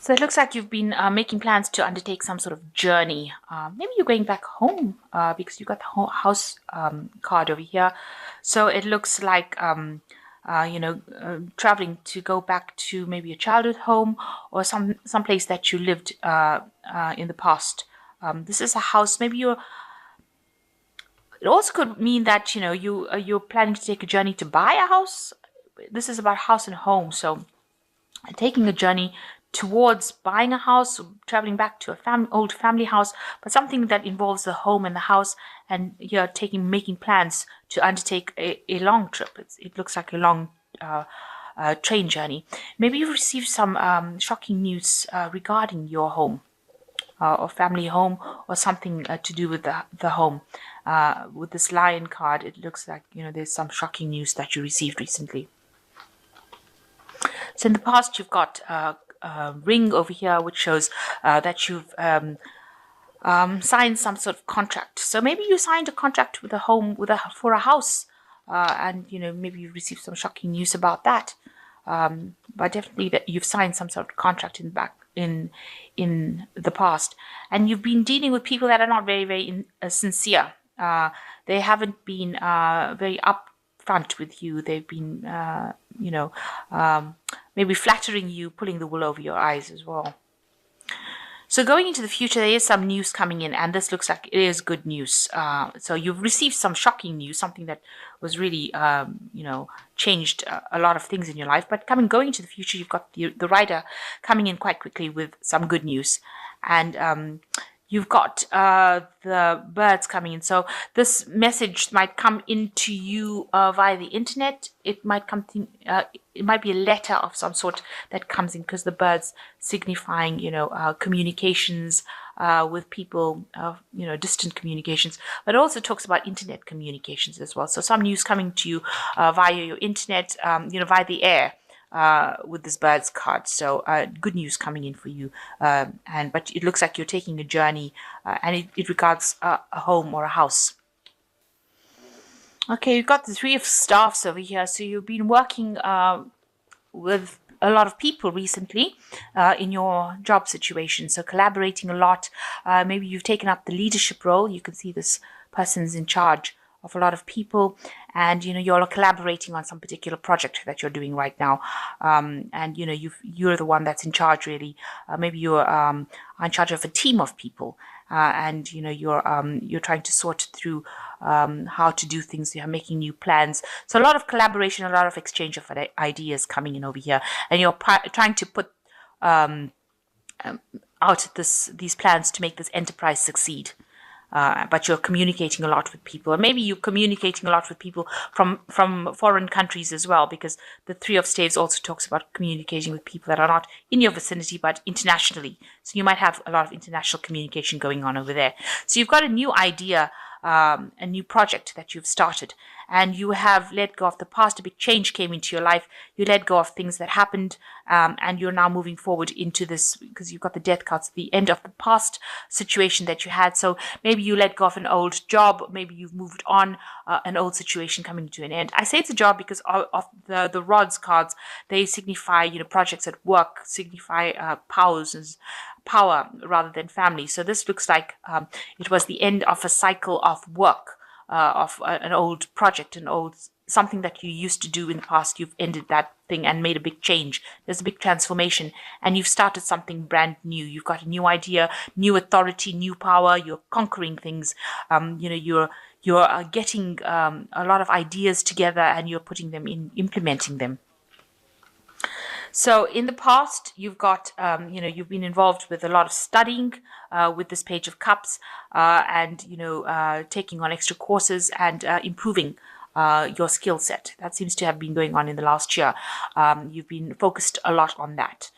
So it looks like you've been making plans to undertake some sort of journey. Maybe you're going back home because you got the house card over here. So it looks like traveling to go back to maybe a childhood home or some place that you lived in the past. This is a house. Maybe you're. It also could mean that you're planning to take a journey to buy a house. This is about house and home. So taking a journey towards buying a house, traveling back to a old family house, but something that involves the home and the house, and you're making plans to undertake a long trip. It looks like a long train journey. Maybe you've received some shocking news regarding your home or family home, or something to do with the home. With this lion card, it looks like there's some shocking news that you received recently. So in the past, you've got a ring over here, which shows that you've signed some sort of contract. So maybe you signed a contract with a home, for a house, and maybe you received some shocking news about that. But definitely that you've signed some sort of contract in the past, and you've been dealing with people that are not very sincere. They haven't been very upfront with you. They've been maybe flattering you, pulling the wool over your eyes as well. So going into the future, there is some news coming in, and this looks like it is good news. So you've received some shocking news, something that was really, changed a lot of things in your life. But going into the future, you've got the rider coming in quite quickly with some good news, and you've got the birds coming in. So this message might come into you via the internet. It might it might be a letter of some sort that comes in, because the birds signifying, communications with people, distant communications. But it also talks about internet communications as well. So some news coming to you via your internet, via the air. With this bird's card. So good news coming in for you, but it looks like you're taking a journey, and it regards a home or a house. Okay, you've got the Three of Staffs over here. So you've been working with a lot of people recently in your job situation, so collaborating a lot. Maybe you've taken up the leadership role. You can see this person's in charge of a lot of people, and you're collaborating on some particular project that you're doing right now, and you're the one that's in charge, really. Maybe you're in charge of a team of people, and you're trying to sort through how to do things. You're making new plans, so a lot of collaboration, a lot of exchange of ideas coming in over here, and you're trying to put out these plans to make this enterprise succeed. But you're communicating a lot with people, and maybe you're communicating a lot with people from foreign countries as well, because the Three of Staves also talks about communicating with people that are not in your vicinity but internationally. So you might have a lot of international communication going on over there. So you've got a new idea, a new project that you've started, and you have let go of the past. A big change came into your life. You let go of things that happened, and you're now moving forward into this, because you've got the Death cards, the end of the past situation that you had. So maybe you let go of an old job. Maybe you've moved on, an old situation coming to an end. I say it's a job because of the Rods cards. They signify projects at work, signify power rather than family. So this looks like it was the end of a cycle of work, of an old project, something that you used to do in the past. You've ended that thing and made a big change. There's a big transformation, and you've started something brand new. You've got a new idea, new authority, new power. You're conquering things. You're getting a lot of ideas together, and you're putting them in, implementing them. So in the past, you've got, you've been involved with a lot of studying with this Page of Cups, and, taking on extra courses and improving your skill set. That seems to have been going on in the last year. You've been focused a lot on that.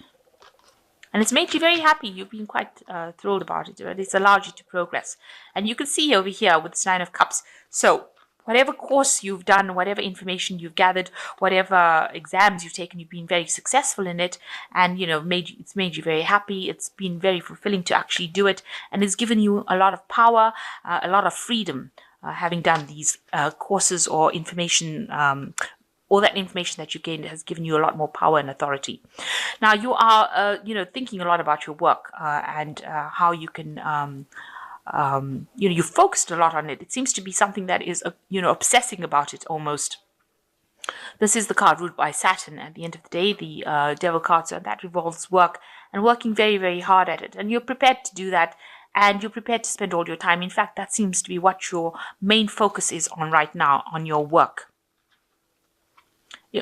And it's made you very happy. You've been quite thrilled about it. It's allowed you to progress. And you can see over here with this Nine of Cups. So whatever course you've done, whatever information you've gathered, whatever exams you've taken, you've been very successful in it, and it's made you very happy. It's been very fulfilling to actually do it, and it's given you a lot of power, a lot of freedom, having done these courses or information all that information that you gained has given you a lot more power and authority. Now you are, thinking a lot about your work and how you can, you focused a lot on it. It seems to be something that is, obsessing about it almost. This is the card ruled by Saturn. At the end of the day, the devil card, so that revolves work and working very, very hard at it. And you're prepared to do that, and you're prepared to spend all your time. In fact, that seems to be what your main focus is on right now, on your work.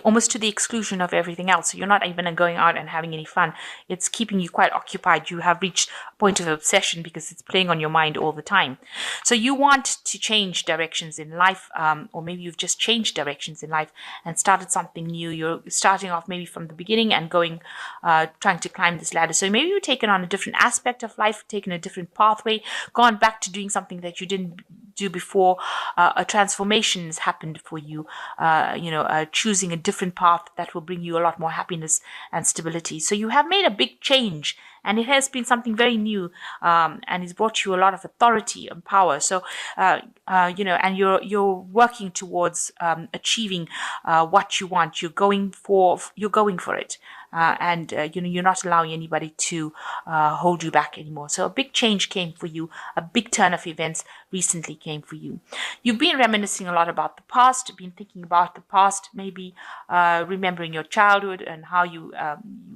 Almost to the exclusion of everything else. So you're not even going out and having any fun. It's keeping you quite occupied. You have reached a point of obsession because it's playing on your mind all the time. So you want to change directions in life, or maybe you've just changed directions in life and started something new. You're starting off maybe from the beginning and going, trying to climb this ladder. So maybe you've taken on a different aspect of life, taken a different pathway, gone back to doing something that you didn't do before. A transformation has happened for you, choosing a different path that will bring you a lot more happiness and stability. So you have made a big change, and it has been something very new, and it's brought you a lot of authority and power. So, and you're working towards achieving what you want. You're going for it. And you're not allowing anybody to hold you back anymore. So a big change came for you. A big turn of events recently came for you. You've been reminiscing a lot about the past, been thinking about the past, maybe remembering your childhood and how you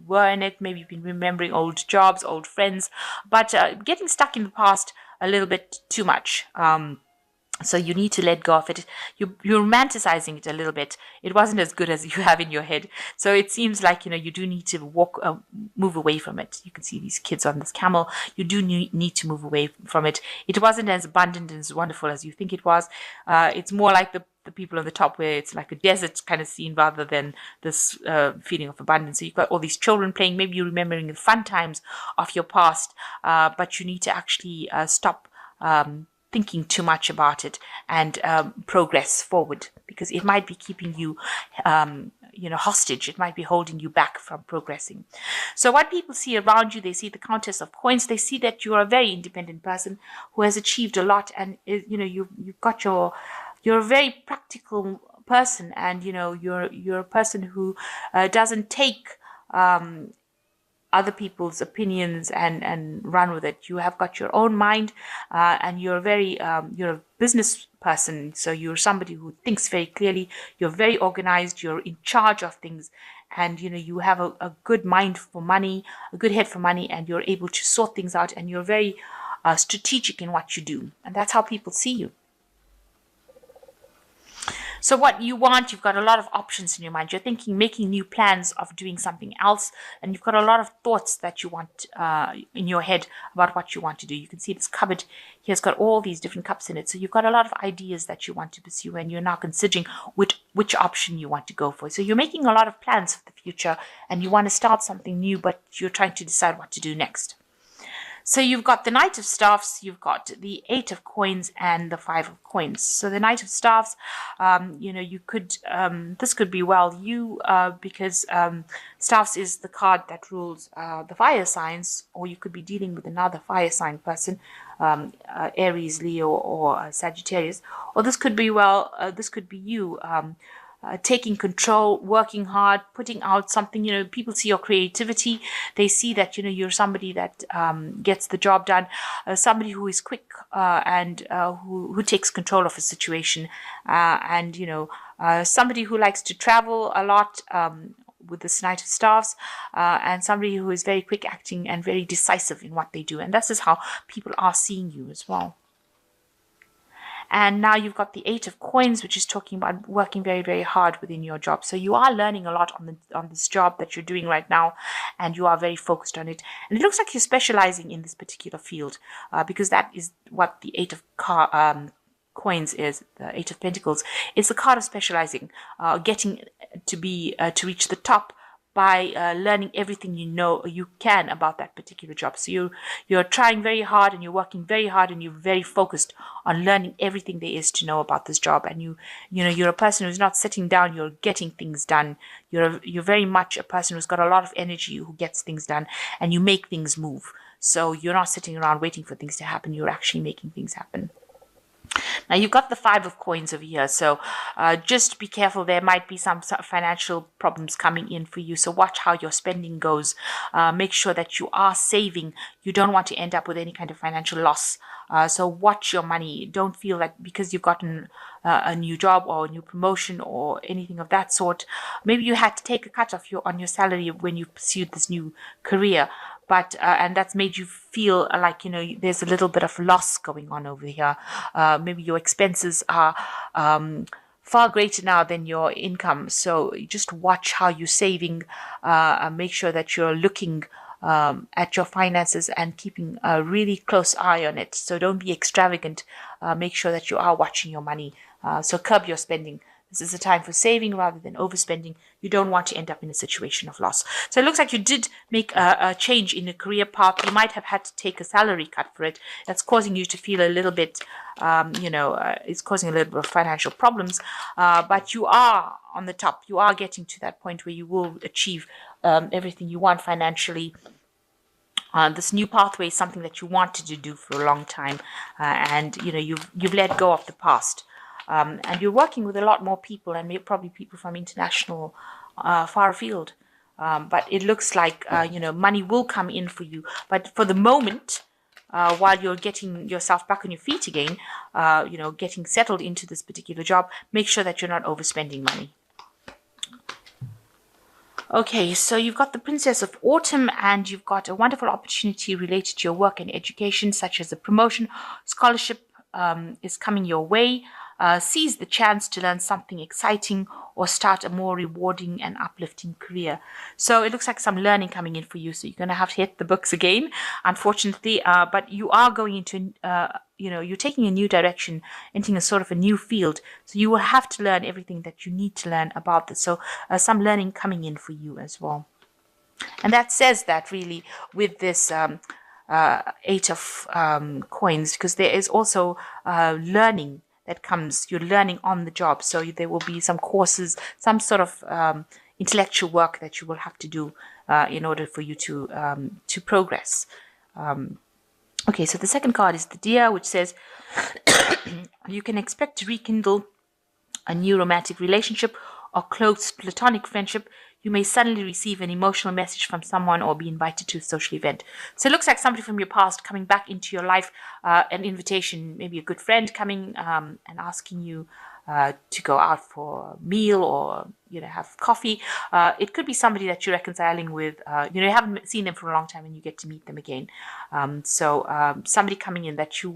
were in it. Maybe you've been remembering old jobs, old friends, but getting stuck in the past a little bit too much. So you need to let go of it. You're romanticizing it a little bit. It wasn't as good as you have in your head. So it seems like, you do need to move away from it. You can see these kids on this camel. You do need to move away from it. It wasn't as abundant and as wonderful as you think it was. It's more like the people on the top, where it's like a desert kind of scene rather than this feeling of abundance. So you've got all these children playing. Maybe you're remembering the fun times of your past, but you need to actually stop thinking too much about it and progress forward, because it might be keeping you hostage. It might be holding you back from progressing. So what people see around you, they see the Countess of Coins. They see that you're a very independent person who has achieved a lot, and you're a very practical person, and you're a person who doesn't take other people's opinions and run with it. You have got your own mind, and you're you're a business person. So you're somebody who thinks very clearly. You're very organized. You're in charge of things, and you have a good mind for money, a good head for money, and you're able to sort things out. And you're very strategic in what you do, and that's how people see you. So what you want, you've got a lot of options in your mind. You're thinking, making new plans of doing something else, and you've got a lot of thoughts that you want in your head about what you want to do. You can see this cupboard here has got all these different cups in it. So you've got a lot of ideas that you want to pursue, and you're now considering which option you want to go for. So you're making a lot of plans for the future, and you want to start something new, but you're trying to decide what to do next. So you've got the Knight of Staffs, you've got the 8 of Coins, and the 5 of Coins. So the Knight of Staffs, you could, this could be because Staffs is the card that rules the fire signs, or you could be dealing with another fire sign person, Aries, Leo, or Sagittarius. Or this could be you. Taking control, working hard, putting out something. People see your creativity. They see that you're somebody that gets the job done, somebody who is quick and who takes control of a situation, and somebody who likes to travel a lot with this Knight of Staffs, and somebody who is very quick acting and very decisive in what they do. And this is how people are seeing you as well. And now you've got the 8 of Coins, which is talking about working very, very hard within your job. So you are learning a lot on this job that you're doing right now, and you are very focused on it. And it looks like you're specializing in this particular field, because that is what the 8 of Coins is, the 8 of Pentacles. It's the card of specializing, getting to reach the top by learning everything you can about that particular job. So you're trying very hard, and you're working very hard, and you're very focused on learning everything there is to know about this job. And you're a person who's not sitting down, you're getting things done. You're very much a person who's got a lot of energy, who gets things done, and you make things move. So you're not sitting around waiting for things to happen, you're actually making things happen. Now you've got the 5 of coins over here, so just be careful. There might be some financial problems coming in for you, so watch how your spending goes. Make sure that you are saving. You don't want to end up with any kind of financial loss. So watch your money. Don't feel like because you've gotten a new job or a new promotion or anything of that sort, maybe you had to take a cut off on your salary when you pursued this new career. But and that's made you feel like there's a little bit of loss going on over here. Maybe your expenses are far greater now than your income. So just watch how you're saving. Make sure that you're looking at your finances and keeping a really close eye on it. So don't be extravagant. Make sure that you are watching your money. So curb your spending. This is a time for saving rather than overspending. You don't want to end up in a situation of loss. So it looks like you did make a change in a career path. You might have had to take a salary cut for it. That's causing you to feel a little bit, it's causing a little bit of financial problems. But you are on the top. You are getting to that point where you will achieve everything you want financially. This new pathway is something that you wanted to do for a long time, and you've let go of the past. And you're working with a lot more people, and maybe probably people from international, far afield. But it looks like, money will come in for you. But for the moment, while you're getting yourself back on your feet again, getting settled into this particular job, make sure that you're not overspending money. Okay, so you've got the Princess of Autumn, and you've got a wonderful opportunity related to your work and education, such as a promotion, scholarship is coming your way. Seize the chance to learn something exciting or start a more rewarding and uplifting career. So it looks like some learning coming in for you. So you're going to have to hit the books again, unfortunately. But you are going into, you're taking a new direction, entering a sort of a new field. So you will have to learn everything that you need to learn about this. So some learning coming in for you as well. And that says that really with this 8 of coins, because there is also learning that comes. You're learning on the job, so there will be some courses, some sort of intellectual work that you will have to do in order for you to progress. Okay, so the second card is the Deer, which says you can expect to rekindle a new romantic relationship or close platonic friendship. You may suddenly receive an emotional message from someone or be invited to a social event. So it looks like somebody from your past coming back into your life, an invitation, maybe a good friend coming and asking you to go out for a meal or have coffee. It could be somebody that you're reconciling with. You haven't seen them for a long time and you get to meet them again. So somebody coming in that you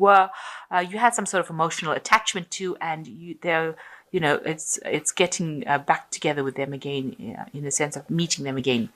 had some sort of emotional attachment to, and they're it's getting back together with them again, in the sense of meeting them again.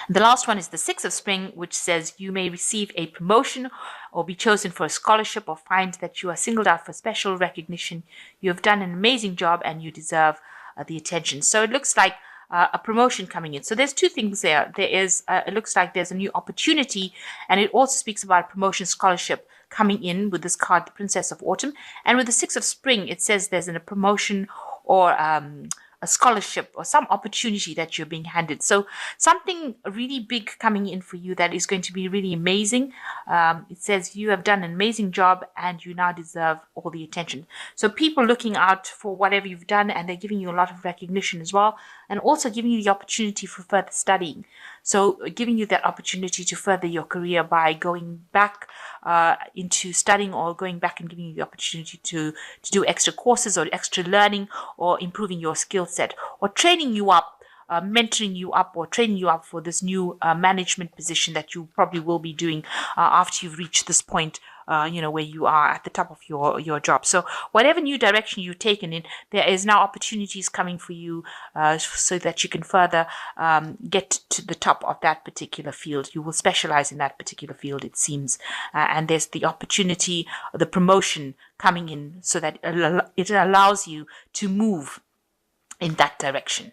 The last one is the 6 of Spring, which says you may receive a promotion or be chosen for a scholarship or find that you are singled out for special recognition. You have done an amazing job and you deserve the attention. So it looks like a promotion coming in. So there's 2 things there. There is, it looks like there's a new opportunity, and it also speaks about a promotion scholarship coming in with this card, the Princess of Autumn. And with the 6 of Spring, it says there's a promotion or a scholarship or some opportunity that you're being handed. So something really big coming in for you that is going to be really amazing. It says you have done an amazing job and you now deserve all the attention. So people looking out for whatever you've done, and they're giving you a lot of recognition as well, and also giving you the opportunity for further studying. So giving you that opportunity to further your career by going back into studying, or going back and giving you the opportunity to do extra courses or extra learning, or improving your skill set, or training you up, mentoring you up, or training you up for this new management position that you probably will be doing after you've reached this point, where you are at the top of your job. So whatever new direction you've taken in, there is now opportunities coming for you so that you can further get to the top of that particular field. You will specialize in that particular field, it seems. And there's the opportunity, the promotion coming in, so that it allows you to move in that direction.